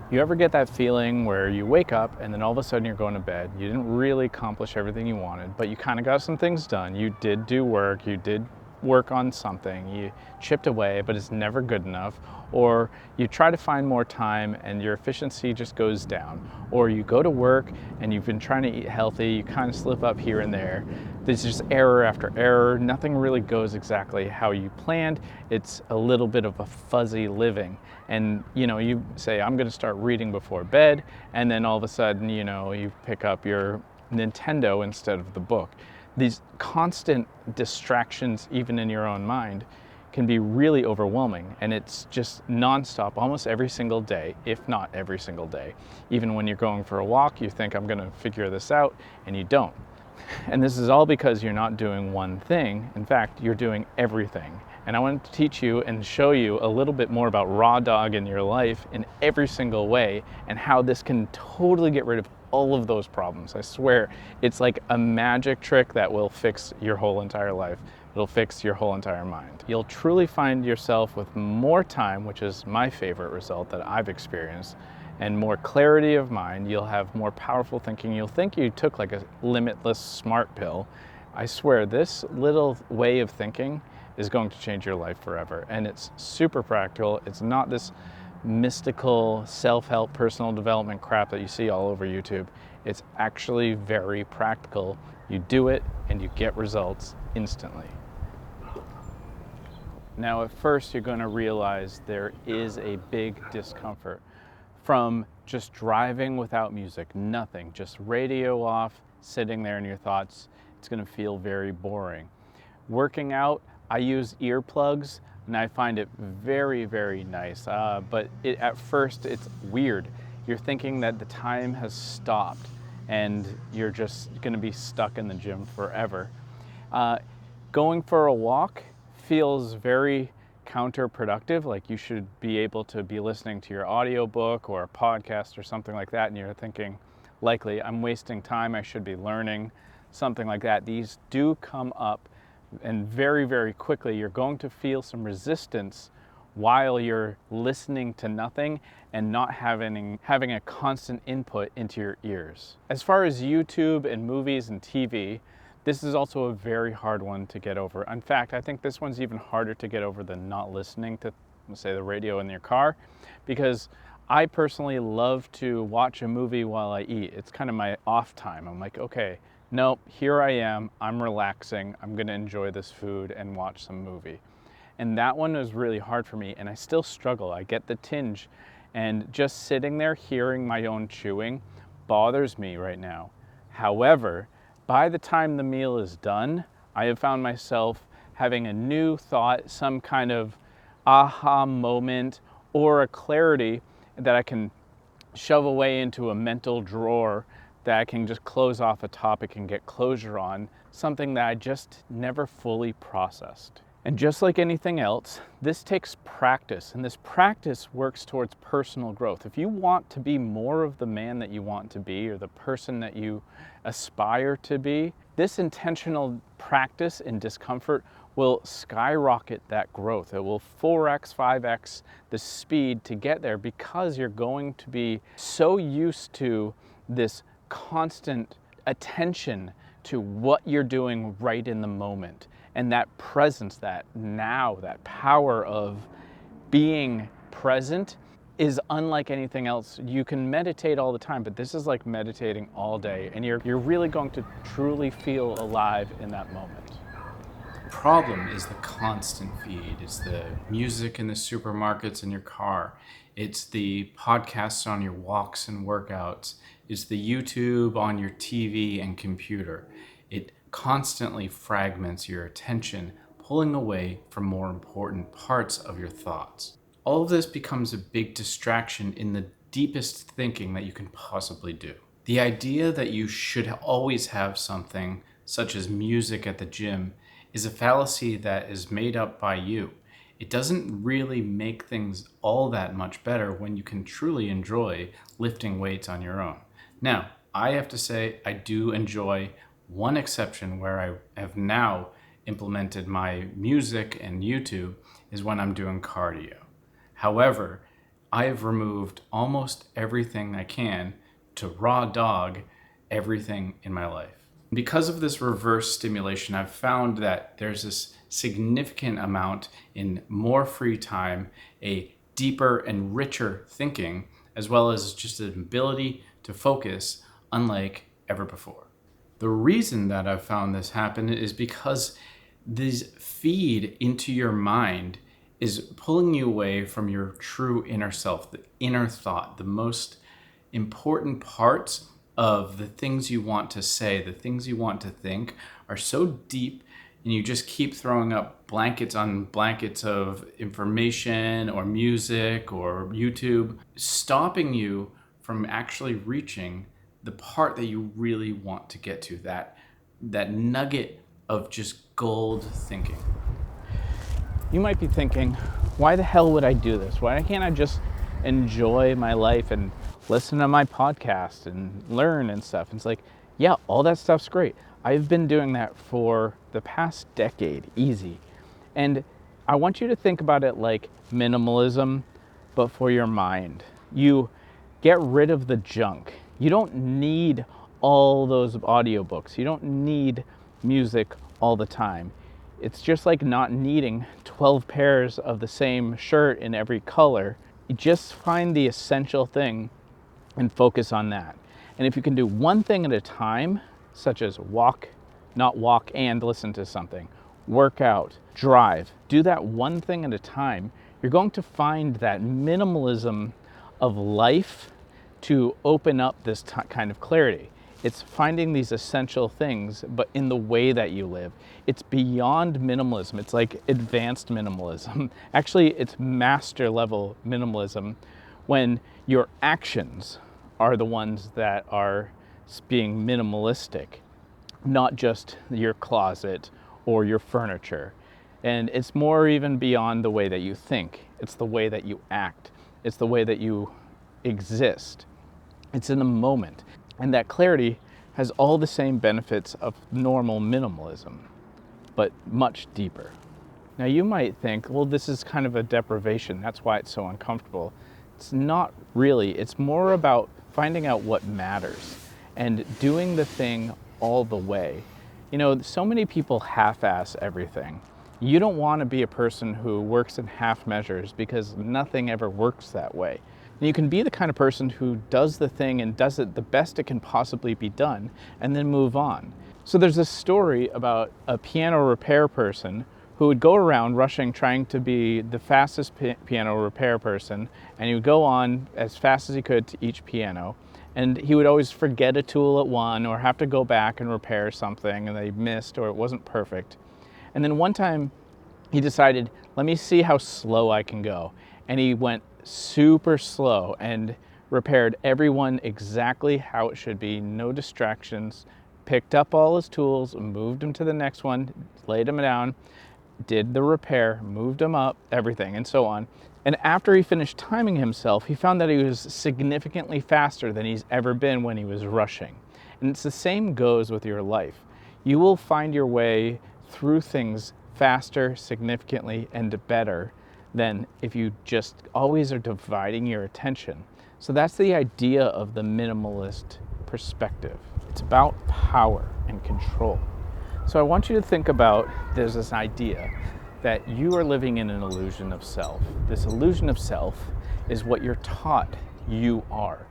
You ever get that feeling where you wake up and then all of a sudden you're going to bed? You didn't really accomplish everything you wanted, but you kind of got some things done. You did do work, you did work on something, you chipped away, but it's never good enough. Or you try to find more time and your efficiency just goes down. Or you go to work and you've been trying to eat healthy, you kind of slip up here and there. There's just error after error. Nothing really goes exactly how you planned. It's a little bit of a fuzzy living. And you say, I'm going to start reading before bed, and then all of a sudden, you pick up your Nintendo instead of the book. These constant distractions, even in your own mind, can be really overwhelming, and it's just nonstop almost every single day, if not every single day. Even when you're going for a walk, you think, I'm going to figure this out, and you don't. And this is all because you're not doing one thing. In fact, you're doing everything. And I want to teach you and show you a little bit more about raw dog in your life in every single way, and how this can totally get rid of all of those problems. I swear, it's like a magic trick that will fix your whole entire life. It'll fix your whole entire mind. You'll truly find yourself with more time, which is my favorite result that I've experienced, and more clarity of mind. You'll have more powerful thinking. You'll think you took like a limitless smart pill. I swear, this little way of thinking is going to change your life forever. And it's super practical. It's not this mystical self-help personal development crap that you see all over YouTube. It's actually very practical. You do it and you get results instantly. Now, at first, you're going to realize there is a big discomfort from just driving without music, nothing, just radio off, sitting there in your thoughts. It's going to feel very boring. Working out, I use earplugs, and I find it very, very nice. But at first, it's weird. You're thinking that the time has stopped, and you're just going to be stuck in the gym forever. Going for a walk feels very counterproductive. Like, you should be able to be listening to your audiobook or a podcast or something like that, and you're thinking, likely, I'm wasting time, I should be learning, something like that. These do come up, and very, very quickly you're going to feel some resistance while you're listening to nothing and not having a constant input into your ears. As far as YouTube and movies and TV, this is also a very hard one to get over. In fact, I think this one's even harder to get over than not listening to, say, the radio in your car, because I personally love to watch a movie while I eat. It's kind of my off time. I'm like, okay, no, here I am, I'm relaxing, I'm gonna enjoy this food and watch some movie. And that one was really hard for me, and I still struggle. I get the tinge, and just sitting there hearing my own chewing bothers me right now. However, by the time the meal is done, I have found myself having a new thought, some kind of aha moment, or a clarity that I can shove away into a mental drawer that I can just close off a topic and get closure on, something that I just never fully processed. And just like anything else, this takes practice, and this practice works towards personal growth. If you want to be more of the man that you want to be, or the person that you aspire to be, this intentional practice in discomfort will skyrocket that growth. It will 4x, 5x the speed to get there, because you're going to be so used to this constant attention to what you're doing right in the moment. And that presence, that now, that power of being present is unlike anything else. You can meditate all the time, but this is like meditating all day, and you're really going to truly feel alive in that moment. The problem is the constant feed. It's the music in the supermarkets in your car. It's the podcasts on your walks and workouts. It's the YouTube on your TV and computer. It constantly fragments your attention, pulling away from more important parts of your thoughts. All of this becomes a big distraction in the deepest thinking that you can possibly do. The idea that you should always have something, such as music at the gym, is a fallacy that is made up by you. It doesn't really make things all that much better when you can truly enjoy lifting weights on your own. Now, I have to say, I do enjoy one exception where I have now implemented my music and YouTube is when I'm doing cardio. However, I have removed almost everything I can to raw dog everything in my life. Because of this reverse stimulation, I've found that there's this significant amount in more free time, a deeper and richer thinking, as well as just an ability to focus unlike ever before. The reason that I've found this happen is because this feed into your mind is pulling you away from your true inner self, the inner thought, the most important parts of the things you want to say, the things you want to think are so deep, and you just keep throwing up blankets on blankets of information or music or YouTube, stopping you from actually reaching the part that you really want to get to, that nugget of just gold thinking. You might be thinking, why the hell would I do this? Why can't I just enjoy my life and listen to my podcast and learn and stuff? And it's like, yeah, all that stuff's great. I've been doing that for the past decade, easy. And I want you to think about it like minimalism, but for your mind. You get rid of the junk. You don't need all those audiobooks. You don't need music all the time. It's just like not needing 12 pairs of the same shirt in every color. You just find the essential thing and focus on that. And if you can do one thing at a time, such as not walk and listen to something, work out, drive, do that one thing at a time, you're going to find that minimalism of life to open up this kind of clarity. It's finding these essential things, but in the way that you live. It's beyond minimalism. It's like advanced minimalism. Actually, it's master level minimalism when your actions are the ones that are being minimalistic, not just your closet or your furniture. And it's more even beyond the way that you think. It's the way that you act. It's the way that you exist. It's in the moment. And that clarity has all the same benefits of normal minimalism, but much deeper. Now you might think, well, this is kind of a deprivation. That's why it's so uncomfortable. It's not really. It's more about finding out what matters and doing the thing all the way. You know, so many people half-ass everything. You don't want to be a person who works in half measures because nothing ever works that way. And you can be the kind of person who does the thing and does it the best it can possibly be done and then move on. So there's this story about a piano repair person who would go around rushing, trying to be the fastest piano repair person, and he would go on as fast as he could to each piano, and he would always forget a tool at one or have to go back and repair something and they missed or it wasn't perfect. And then one time he decided, let me see how slow I can go. And he went super slow and repaired every one exactly how it should be, no distractions, picked up all his tools, moved them to the next one, laid them down, did the repair, moved them up, everything, and so on. And after he finished timing himself, he found that he was significantly faster than he's ever been when he was rushing. And it's the same goes with your life. You will find your way through things faster, significantly, and better than if you just always are dividing your attention. So that's the idea of the minimalist perspective. It's about power and control. So I want you to think about, there's this idea that you are living in an illusion of self. This illusion of self is what you're taught you are.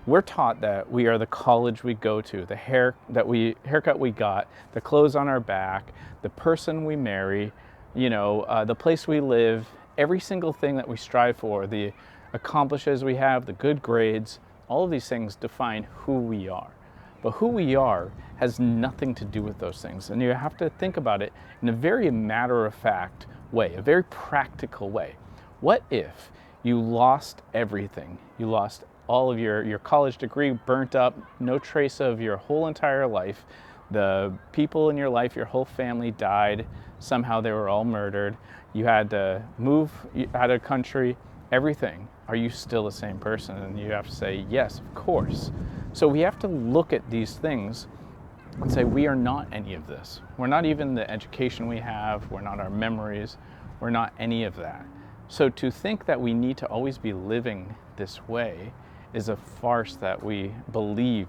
We're taught that we are the college we go to, the haircut we got, the clothes on our back, the person we marry, the place we live, every single thing that we strive for, the accomplishments we have, the good grades, all of these things define who we are. But who we are has nothing to do with those things. And you have to think about it in a very matter-of-fact way, a very practical way. What if you lost everything? You lost all of your college degree, burnt up, no trace of your whole entire life. The people in your life, your whole family died. Somehow they were all murdered. You had to move out of country, everything. Are you still the same person? And you have to say, yes, of course. So we have to look at these things and say, we are not any of this. We're not even the education we have. We're not our memories. We're not any of that. So to think that we need to always be living this way is a farce that we believe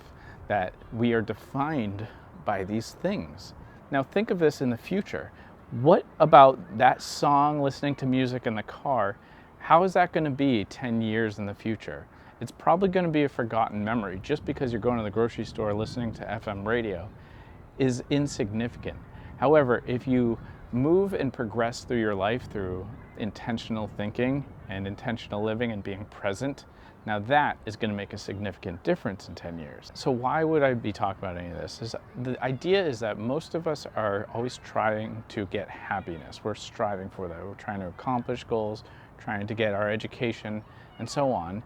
that we are defined by these things. Now think of this in the future. What about that song, listening to music in the car? How is that going to be 10 years in the future? It's probably going to be a forgotten memory. Just because you're going to the grocery store listening to FM radio is insignificant. However, if you move and progress through your life through intentional thinking and intentional living and being present, now that is going to make a significant difference in 10 years. So why would I be talking about any of this? The idea is that most of us are always trying to get happiness. We're striving for that. We're trying to accomplish goals, trying to get our education, and so on.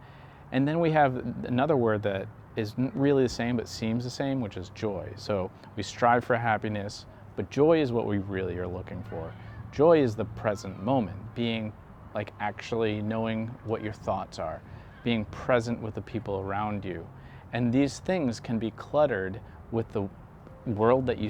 And then we have another word that isn't really the same but seems the same, which is joy. So we strive for happiness, but joy is what we really are looking for. Joy is the present moment, being like actually knowing what your thoughts are, being present with the people around you. And these things can be cluttered with the world that you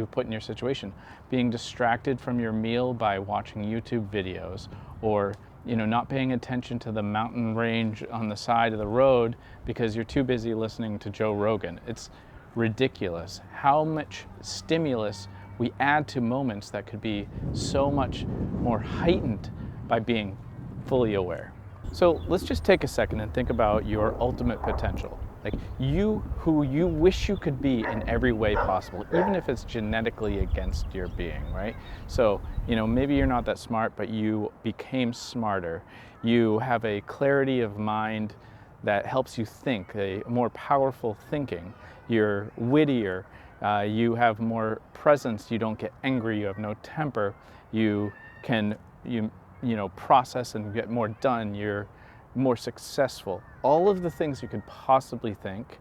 put in your situation, being distracted from your meal by watching YouTube videos, or not paying attention to the mountain range on the side of the road because you're too busy listening to Joe Rogan. It's ridiculous how much stimulus we add to moments that could be so much more heightened by being fully aware. So let's just take a second and think about your ultimate potential. Like you, who you wish you could be in every way possible, even if it's genetically against your being, right? So, maybe you're not that smart, but you became smarter. You have a clarity of mind that helps you think, a more powerful thinking. You're wittier, you have more presence, you don't get angry, you have no temper, you can, process and get more done, you're more successful. All of the things you could possibly think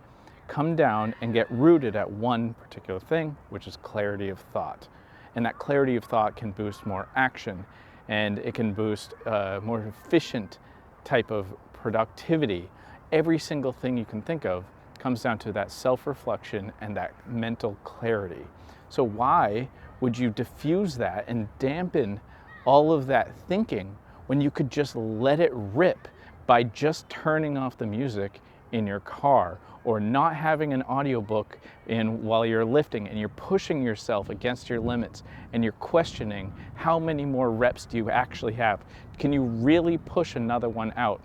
come down and get rooted at one particular thing, which is clarity of thought. And that clarity of thought can boost more action, and it can boost more efficient type of productivity. Every single thing you can think of comes down to that self-reflection and that mental clarity. So why would you diffuse that and dampen all of that thinking when you could just let it rip by just turning off the music in your car, or not having an audiobook in while you're lifting and you're pushing yourself against your limits and you're questioning how many more reps do you actually have? Can you really push another one out?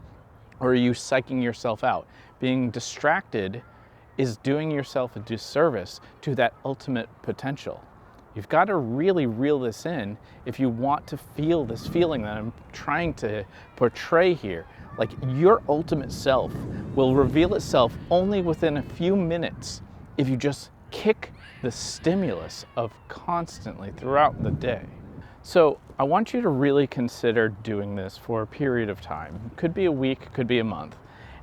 Or are you psyching yourself out? Being distracted is doing yourself a disservice to that ultimate potential. You've got to really reel this in if you want to feel this feeling that I'm trying to portray here. Like your ultimate self will reveal itself only within a few minutes if you just kick the stimulus of constantly throughout the day. So I want you to really consider doing this for a period of time. It could be a week, could be a month,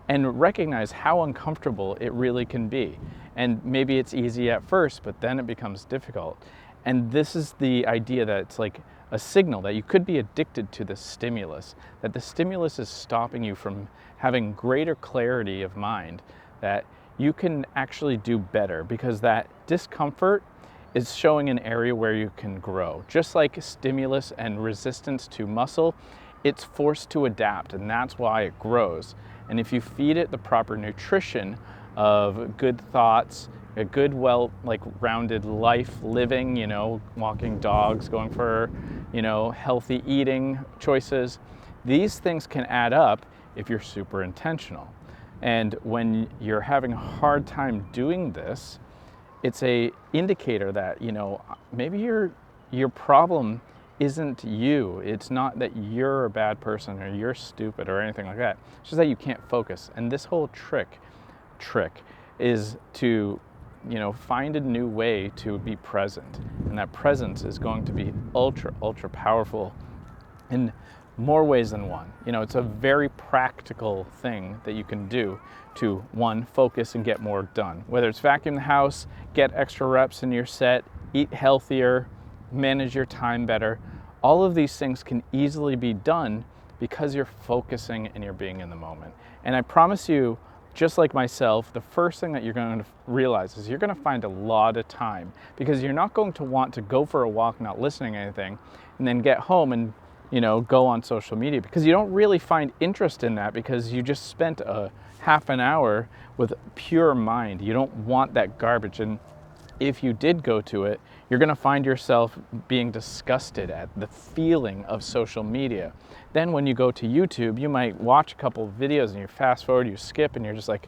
and recognize how uncomfortable it really can be. And maybe it's easy at first, but then it becomes difficult. And this is the idea that it's like a signal that you could be addicted to the stimulus, that the stimulus is stopping you from having greater clarity of mind, that you can actually do better, because that discomfort is showing an area where you can grow. Just like stimulus and resistance to muscle, it's forced to adapt, and that's why it grows. And if you feed it the proper nutrition of good thoughts, a good, rounded life living, walking dogs, going for, healthy eating choices, these things can add up if you're super intentional. And when you're having a hard time doing this, it's a indicator that, maybe your problem isn't you. It's not that you're a bad person or you're stupid or anything like that. It's just that you can't focus. And this whole trick is to find a new way to be present. And that presence is going to be ultra powerful in more ways than one. It's a very practical thing that you can do to, one, focus and get more done. Whether it's vacuum the house, get extra reps in your set, eat healthier, manage your time better. All of these things can easily be done because you're focusing and you're being in the moment. And I promise you, just like myself, the first thing that you're going to realize is you're going to find a lot of time, because you're not going to want to go for a walk not listening to anything and then get home and go on social media, because you don't really find interest in that, because you just spent a half an hour with pure mind. You don't want that garbage. And if you did go to it, you're going to find yourself being disgusted at the feeling of social media. Then when you go to YouTube, you might watch a couple of videos and you fast forward, you skip, and you're just like,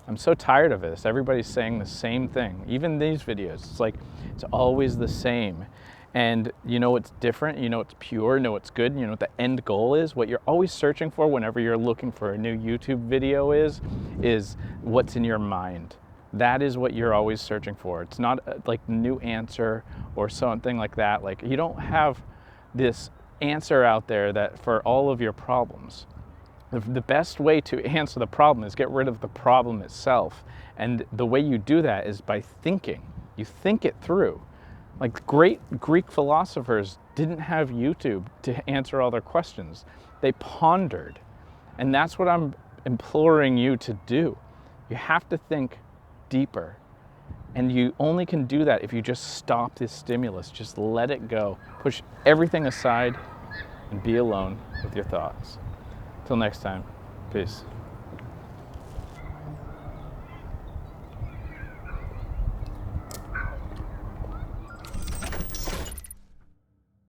I'm so tired of this. Everybody's saying the same thing. Even these videos, it's like, it's always the same. And it's different, it's pure, it's good, what the end goal is. What you're always searching for whenever you're looking for a new YouTube video is what's in your mind. That is what you're always searching for. It's not like new answer or something like that. Like, you don't have this answer out there that for all of your problems. The best way to answer the problem is get rid of the problem itself. And the way you do that is by thinking. You think it through. Like, great Greek philosophers didn't have YouTube to answer all their questions. They pondered. And that's what I'm imploring you to do. You have to think deeper. And you only can do that if you just stop this stimulus. Just let it go. Push everything aside and be alone with your thoughts. Till next time, peace.